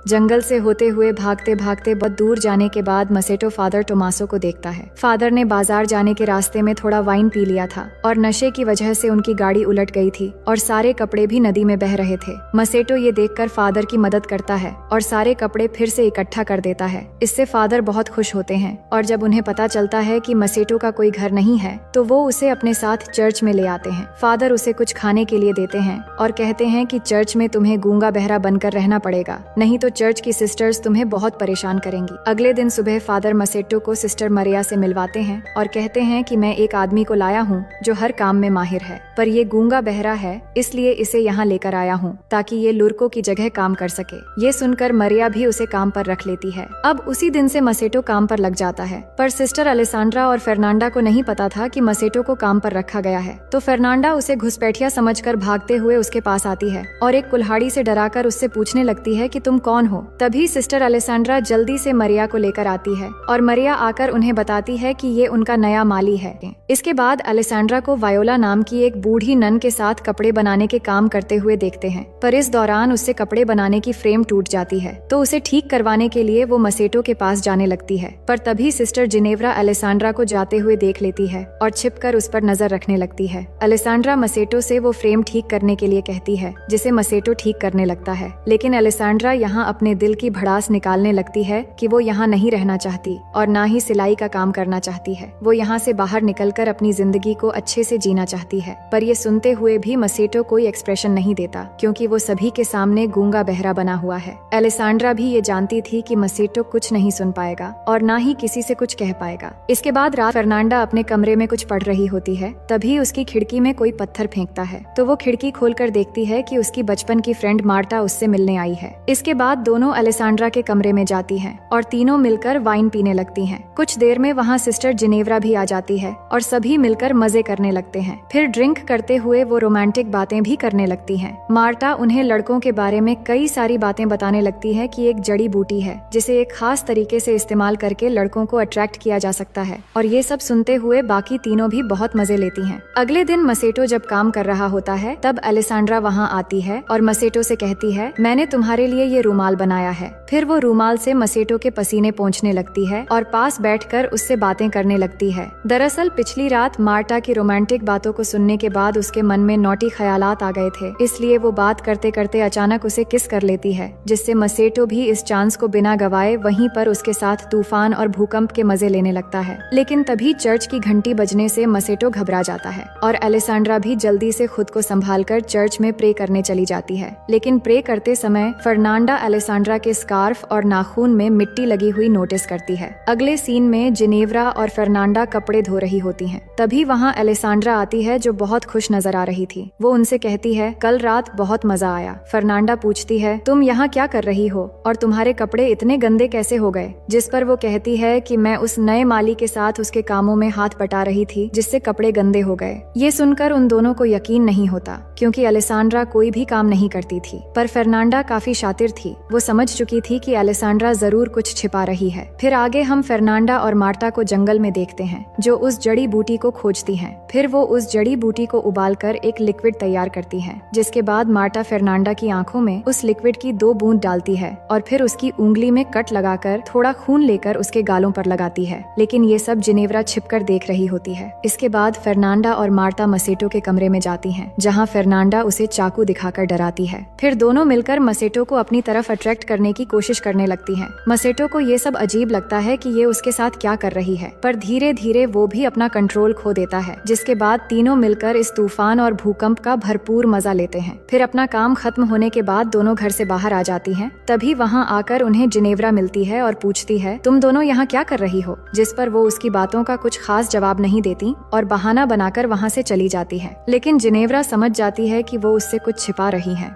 जंगल से होते हुए भागते भागते बहुत दूर जाने के बाद मसेटो फादर टोमासो को देखता है। फादर ने बाजार जाने के रास्ते में थोड़ा वाइन पी लिया था और नशे की वजह से उनकी गाड़ी उलट गई थी और सारे कपड़े भी नदी में बह रहे थे। मसेटो ये देखकर फादर की मदद करता है और सारे कपड़े फिर से इकट्ठा कर देता है। इससे फादर बहुत खुश होते हैं और जब उन्हें पता चलता है कि मसेटो का कोई घर नहीं है तो वो उसे अपने साथ चर्च में ले आते हैं। फादर उसे कुछ खाने के लिए देते हैं और कहते हैं कि चर्च में तुम्हें गूंगा बहरा बनकर रहना पड़ेगा, नहीं तो चर्च की सिस्टर्स तुम्हें बहुत परेशान करेंगी। अगले दिन सुबह फादर मसेटो को सिस्टर मरिया से मिलवाते हैं और कहते हैं कि मैं एक आदमी को लाया हूँ जो हर काम में माहिर है, पर ये गूंगा बहरा है इसलिए इसे यहाँ लेकर आया हूँ ताकि ये लुर्को की जगह काम कर सके। ये सुनकर मरिया भी उसे काम पर रख लेती है। अब उसी दिन से मसेटो काम पर लग जाता है, पर सिस्टर अलेसांड्रा और फर्नांडा को नहीं पता था कि मसेटो को काम पर रखा गया है। तो फर्नांडा उसे घुसपैठिया समझकर भागते हुए उसके पास आती है और एक कुल्हाड़ी से डराकर उससे पूछने लगती है कि तुम कौन हो। तभी सिस्टर अलेसांड्रा जल्दी से मरिया को लेकर आती है और मरिया आकर उन्हें बताती है कि ये उनका नया माली है। इसके बाद अलेसांड्रा को वायोला नाम की एक बूढ़ी नन के साथ कपड़े बनाने के काम करते हुए देखते हैं, पर इस दौरान उससे कपड़े बनाने की फ्रेम टूट जाती है तो उसे ठीक करवाने के लिए वो मसेटो के पास जाने लगती है। पर तभी सिस्टर जिनेव्रा अलेसांड्रा को जाते हुए देख लेती है और छिपकर उस पर नजर रखने लगती है। अलेसांड्रा मसेटो से वो फ्रेम ठीक करने के लिए कहती है, जिसे मसेटो ठीक करने लगता है। लेकिन अलेसांड्रा यहाँ अपने दिल की भड़ास निकालने लगती है कि वो यहाँ नहीं रहना चाहती और ना ही सिलाई का काम करना चाहती है। वो यहाँ से बाहर निकलकर अपनी जिंदगी को अच्छे से जीना चाहती है। पर ये सुनते हुए भी मसेटो कोई एक्सप्रेशन नहीं देता क्योंकि वो सभी के सामने गूंगा बहरा बना हुआ है। अलेसांड्रा भी ये जानती थी कि मसेटो कुछ नहीं सुन पाएगा और ना ही किसी से कुछ कह पाएगा। इसके बाद रात फर्नांडा अपने कमरे में कुछ पढ़ रही होती है, तभी उसकी खिड़की में कोई पत्थर फेंकता है तो वो खिड़की खोलकर देखती है कि उसकी बचपन की फ्रेंड मार्टा उससे मिलने आई है। इसके बाद दोनों अलेसांड्रा के कमरे में जाती हैं और तीनों मिलकर वाइन पीने लगती हैं। कुछ देर में वहाँ सिस्टर जिनेव्रा भी आ जाती है और सभी मिलकर मजे करने लगते हैं। फिर ड्रिंक करते हुए वो रोमांटिक बातें भी करने लगती हैं। मार्टा उन्हें लड़कों के बारे में कई सारी बातें बताने लगती है कि एक जड़ी बूटी है जिसे एक खास तरीके से इस्तेमाल करके लड़कों को अट्रैक्ट किया जा सकता है और ये सब सुनते हुए बाकी तीनों भी बहुत मजे लेती हैं। अगले दिन मसेटो जब काम कर रहा होता है तब अलेसांड्रा वहाँ आती है और मसेटो से कहती है, मैंने तुम्हारे लिए ये रूमाल बनाया है। फिर वो रूमाल से मसेटो के पसीने पोंछने लगती है और पास बैठकर उससे बातें करने लगती है। दरअसल पिछली रात मार्टा की रोमांटिक बातों को सुनने के बाद उसके मन में नॉटी ख्यालात आ गए थे, इसलिए वो बात करते करते अचानक उसे किस कर लेती है, जिससे मसेटो भी इस चांस को बिना गवाए वहीं पर उसके साथ तूफान और भूकंप के मजे लेने लगता है। लेकिन तभी चर्च की घंटी बजने से मसेटो घबरा जाता है और अलेसांड्रा भी जल्दी से खुद को संभालकर चर्च में प्रे करने चली जाती है। लेकिन प्रे करते समय फर्नांडा अलेसांड्रा के स्कार्फ और नाखून में मिट्टी लगी हुई नोटिस करती है। अगले सीन में जिनेव्रा और फर्नांडा कपड़े धो रही होती हैं। तभी वहाँ अलेसांड्रा आती है जो बहुत खुश नजर आ रही थी। वो उनसे कहती है, कल रात बहुत मजा आया। फर्नांडा पूछती है, तुम यहाँ क्या कर रही हो और तुम्हारे कपड़े इतने गंदे कैसे हो गए? जिस पर वो कहती है कि मैं उस नए माली के साथ उसके कामों में हाथ बटा रही थी जिससे कपड़े गंदे हो गए। ये सुनकर उन दोनों को यकीन नहीं होता क्योंकि अलेसांड्रा कोई भी काम नहीं करती थी, पर फर्नांडा काफी शातिर थी। वो समझ चुकी थी कि अलेसांड्रा जरूर कुछ छिपा रही है। फिर आगे हम फर्नांडा और मार्टा को जंगल में देखते हैं जो उस जड़ी बूटी को खोजती हैं। फिर वो उस जड़ी बूटी को उबालकर एक लिक्विड तैयार करती हैं, जिसके बाद मार्टा फर्नांडा की आंखों में उस लिक्विड की 2 बूंद डालती है और फिर उसकी उंगली में कट लगाकर थोड़ा खून लेकर उसके गालों पर लगाती है। लेकिन ये सब जिनेव्रा छिपकर देख रही होती है। इसके बाद फर्नांडा और मार्टा मसेटो के कमरे में जाती हैं, जहाँ फर्नांडा उसे चाकू दिखाकर डराती है। फिर दोनों मिलकर मसेटो को अपनी तरफ अट्रैक्ट करने की कोशिश करने लगती हैं। मसेटो को ये सब अजीब लगता है कि ये उसके साथ क्या कर रही है, पर धीरे धीरे वो भी अपना कंट्रोल खो देता है, जिसके बाद तीनों मिलकर इस तूफान और भूकंप का भरपूर मजा लेते हैं। फिर अपना काम खत्म होने के बाद दोनों घर से बाहर आ जाती हैं। तभी वहाँ आकर उन्हें जिनेव्रा मिलती है और पूछती है, तुम दोनों यहाँ क्या कर रही हो? जिस पर वो उसकी बातों का कुछ खास जवाब नहीं देती और बहाना बनाकर वहाँ से चली जाती है। लेकिन जिनेव्रा समझ जाती है कि वो उससे कुछ छिपा रही है।